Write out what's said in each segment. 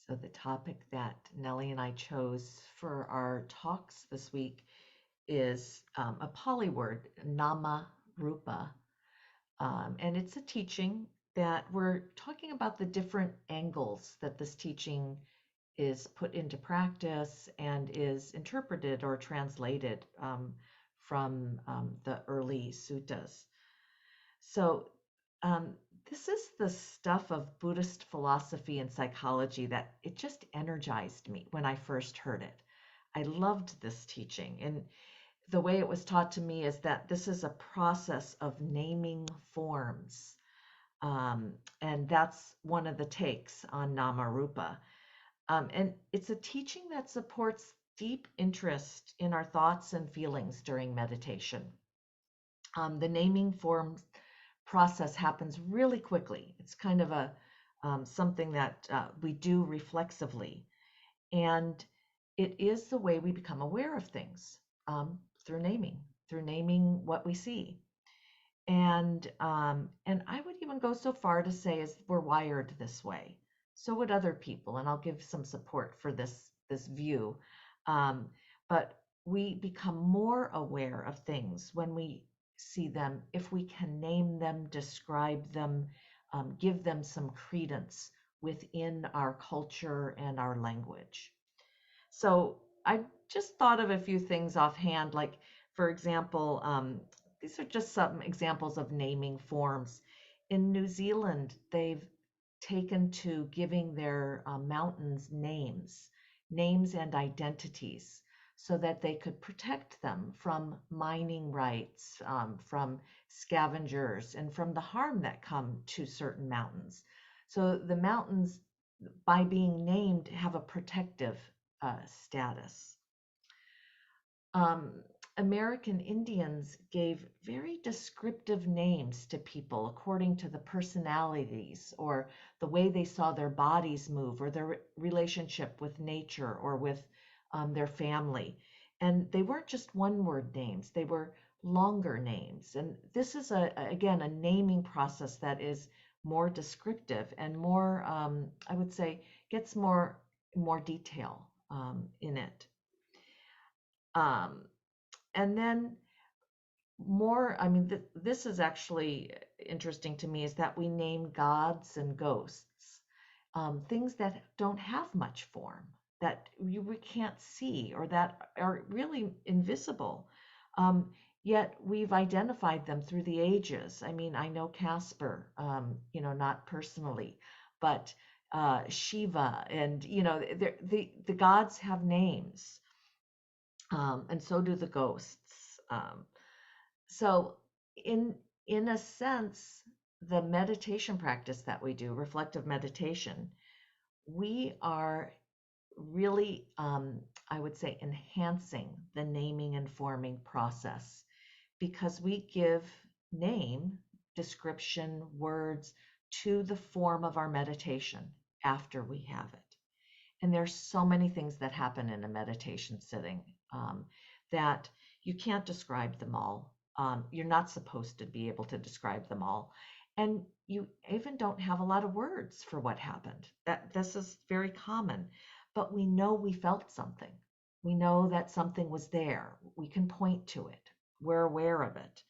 So the topic that Nelly and I chose for our talks this week is a Pali word, Namarupa. And it's a teaching that we're talking about the different angles that this teaching is put into practice and is interpreted or translated from the early suttas. So, um, this is the stuff of Buddhist philosophy and psychology that it just energized me when I first heard it. I loved this teaching. And the way it was taught to me is that this is a process of naming forms. And that's one of the takes on Namarupa. And it's a teaching that supports deep interest in our thoughts and feelings during meditation. The naming forms process happens really quickly. It's kind of a something that we do reflexively, and it is the way we become aware of things through naming what we see. And I would even go so far to say as we're wired this way. So would other people, and I'll give some support for this view. Um, but we become more aware of things when we see them, if we can name them, describe them, give them some credence within our culture and our language. So I just thought of a few things offhand, like, for example, these are just some examples of naming forms. In New Zealand, they've taken to giving their mountains names and identities, so that they could protect them from mining rights, from scavengers, and from the harm that come to certain mountains. So the mountains, by being named, have a protective status. Um, American Indians gave very descriptive names to people according to the personalities or the way they saw their bodies move or their relationship with nature or with their family. And they weren't just one word names, they were longer names. And this is, again, a naming process that is more descriptive and more, I would say, gets more detail in it. Um, and then more, I mean, this is actually interesting to me, is that we name gods and ghosts, things that don't have much form, that we can't see, or that are really invisible. Um, Yet we've identified them through the ages. I mean, I know Casper, not personally, but Shiva, and the gods have names, and so do the ghosts. So, in in a sense, the meditation practice that we do, reflective meditation, we are really, I would say, enhancing the naming and forming process, because we give name, description, words to the form of our meditation after we have it. And there's so many things that happen in a meditation sitting, that you can't describe them all. You're not supposed to be able to describe them all. And you even don't have a lot of words for what happened. This is very common. But we know we felt something. We know that something was there. We can point to it. We're aware of it.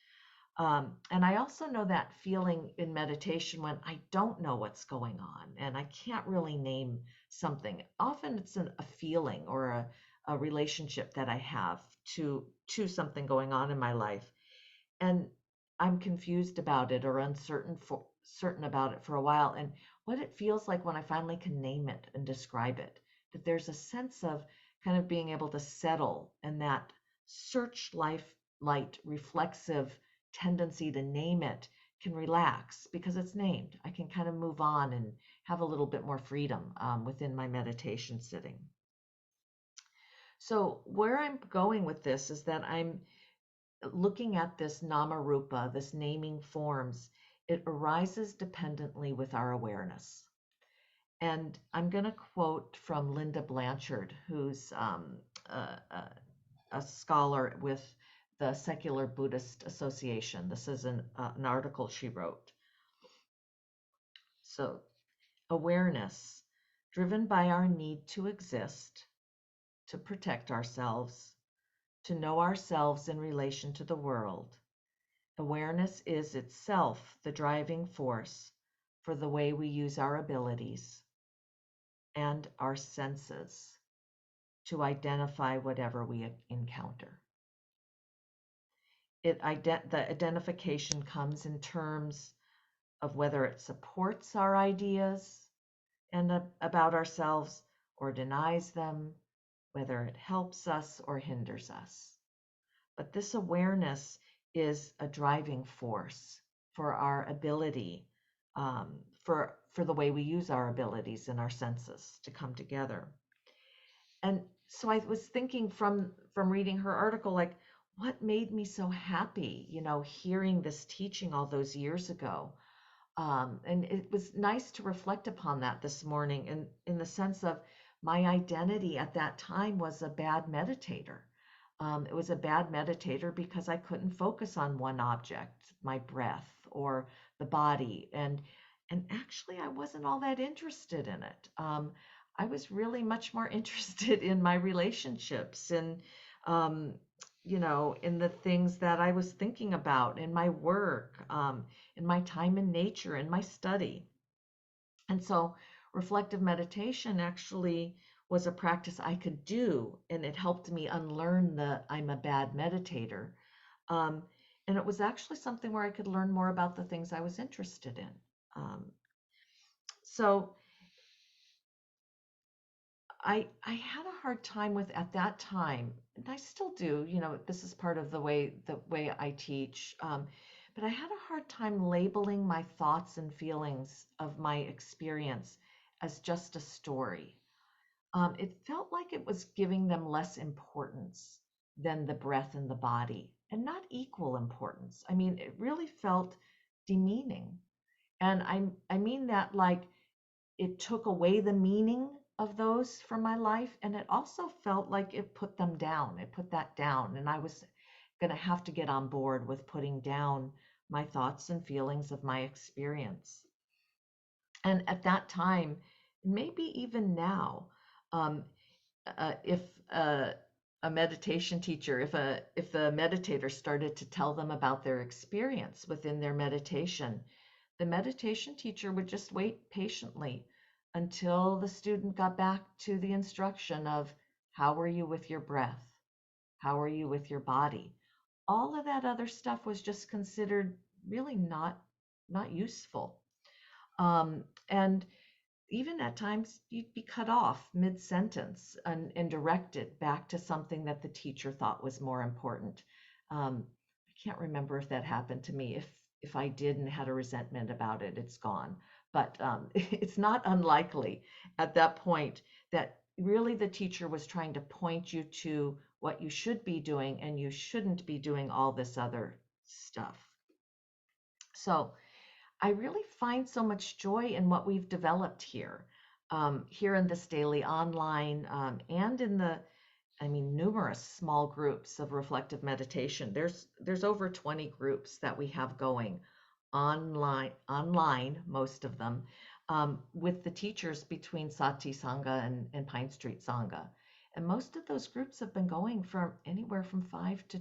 And I also know that feeling in meditation when I don't know what's going on and I can't really name something. Often it's a feeling or a relationship that I have to something going on in my life. And I'm confused about it or certain about it for a while. And what it feels like when I finally can name it and describe it, that there's a sense of kind of being able to settle, and that light reflexive tendency to name it can relax because it's named. I can kind of move on and have a little bit more freedom within my meditation sitting. So, where I'm going with this is that I'm looking at this Namarupa, this naming forms. It arises dependently with our awareness. And I'm going to quote from Linda Blanchard, who's a scholar with the Secular Buddhist Association. This is an article she wrote. So, awareness, driven by our need to exist, to protect ourselves, to know ourselves in relation to the world. Awareness is itself the driving force for the way we use our abilities and our senses to identify whatever we encounter. The identification comes in terms of whether it supports our ideas and about ourselves or denies them, whether it helps us or hinders us. But this awareness is a driving force for our ability, for the way we use our abilities and our senses to come together. And so I was thinking from reading her article, like, what made me so happy, hearing this teaching all those years ago. And it was nice to reflect upon that this morning in the sense of my identity at that time was a bad meditator. It was a bad meditator because I couldn't focus on one object, my breath or the body. And actually, I wasn't all that interested in it. I was really much more interested in my relationships and, in the things that I was thinking about, in my work, in my time in nature, in my study. And so reflective meditation actually was a practice I could do, and it helped me unlearn the I'm a bad meditator. And it was actually something where I could learn more about the things I was interested in. So I had a hard time with at that time, and I still do. This is part of the way I teach. But I had a hard time labeling my thoughts and feelings of my experience as just a story. It felt like it was giving them less importance than the breath and the body, and not equal importance. I mean, it really felt demeaning, and I mean that like it took away the meaning of those from my life, and it also felt like it put them down. It put that down, and I was going to have to get on board with putting down my thoughts and feelings of my experience. And at that time, maybe even now, if a meditation teacher, if the meditator started to tell them about their experience within their meditation, the meditation teacher would just wait patiently until the student got back to the instruction of how are you with your breath? How are you with your body? All of that other stuff was just considered really not useful. And even at times you'd be cut off mid-sentence and directed back to something that the teacher thought was more important. I can't remember if that happened to me. If I did and had a resentment about it, it's gone. But it's not unlikely at that point that really the teacher was trying to point you to what you should be doing, and you shouldn't be doing all this other stuff. So I really find so much joy in what we've developed here, here in this daily online, and in the, numerous small groups of reflective meditation. There's over 20 groups that we have going online, most of them, with the teachers between Sati Sangha and Pine Street Sangha. And most of those groups have been going for anywhere from 5 to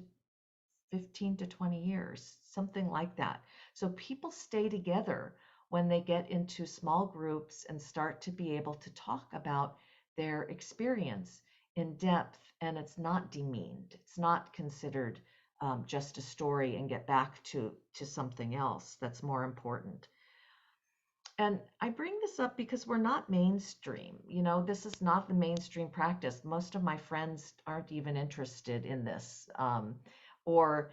15 to 20 years, something like that. So people stay together when they get into small groups and start to be able to talk about their experience in depth, and it's not demeaned. It's not considered just a story and get back to something else that's more important. And I bring this up because we're not mainstream. This is not the mainstream practice. Most of my friends aren't even interested in this. Or,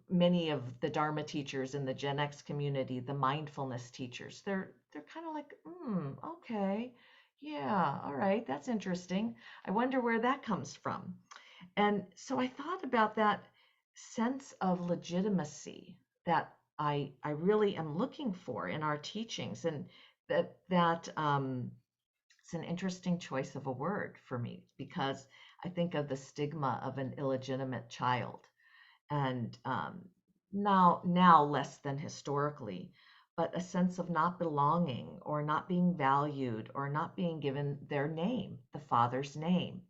many of the Dharma teachers in the Gen X community, the mindfulness teachers, they're kind of like, okay, yeah, all right, that's interesting. I wonder where that comes from. And so I thought about that sense of legitimacy that I really am looking for in our teachings, and that it's an interesting choice of a word for me, because I think of the stigma of an illegitimate child, and now less than historically, but a sense of not belonging or not being valued or not being given their name, the Father's name.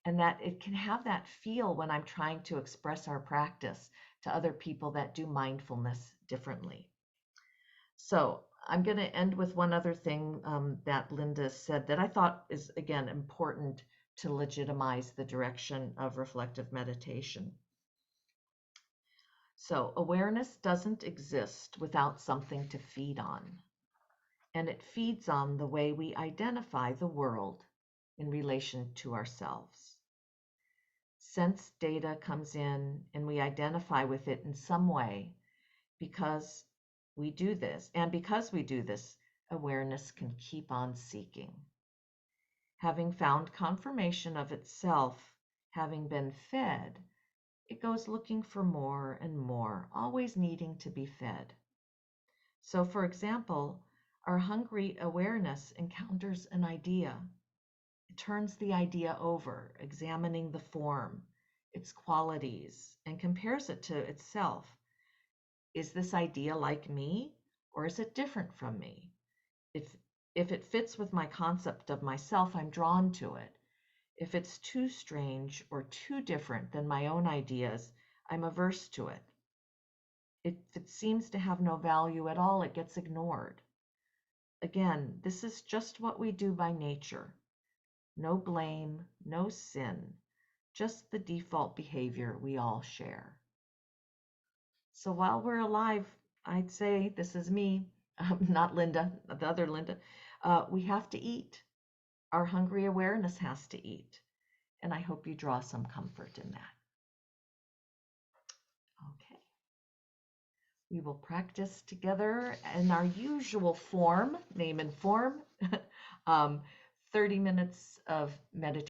And that it can have that feel when I'm trying to express our practice to other people that do mindfulness differently. So I'm going to end with one other thing that Linda said that I thought is, again, important to legitimize the direction of reflective meditation. So awareness doesn't exist without something to feed on. And it feeds on the way we identify the world in relation to ourselves. Sense data comes in and we identify with it in some way because we do this. And because we do this, awareness can keep on seeking. Having found confirmation of itself, having been fed, it goes looking for more and more, always needing to be fed. So, for example, our hungry awareness encounters an idea. It turns the idea over, examining the form, its qualities, and compares it to itself. Is this idea like me, or is it different from me? If it fits with my concept of myself, I'm drawn to it. If it's too strange or too different than my own ideas, I'm averse to it. If it seems to have no value at all, it gets ignored. Again, this is just what we do by nature. No blame, no sin, just the default behavior we all share. So while we're alive, I'd say, this is me, not Linda, the other Linda, we have to eat. Our hungry awareness has to eat. And I hope you draw some comfort in that. Okay. We will practice together in our usual form, name and form, 30 minutes of meditation.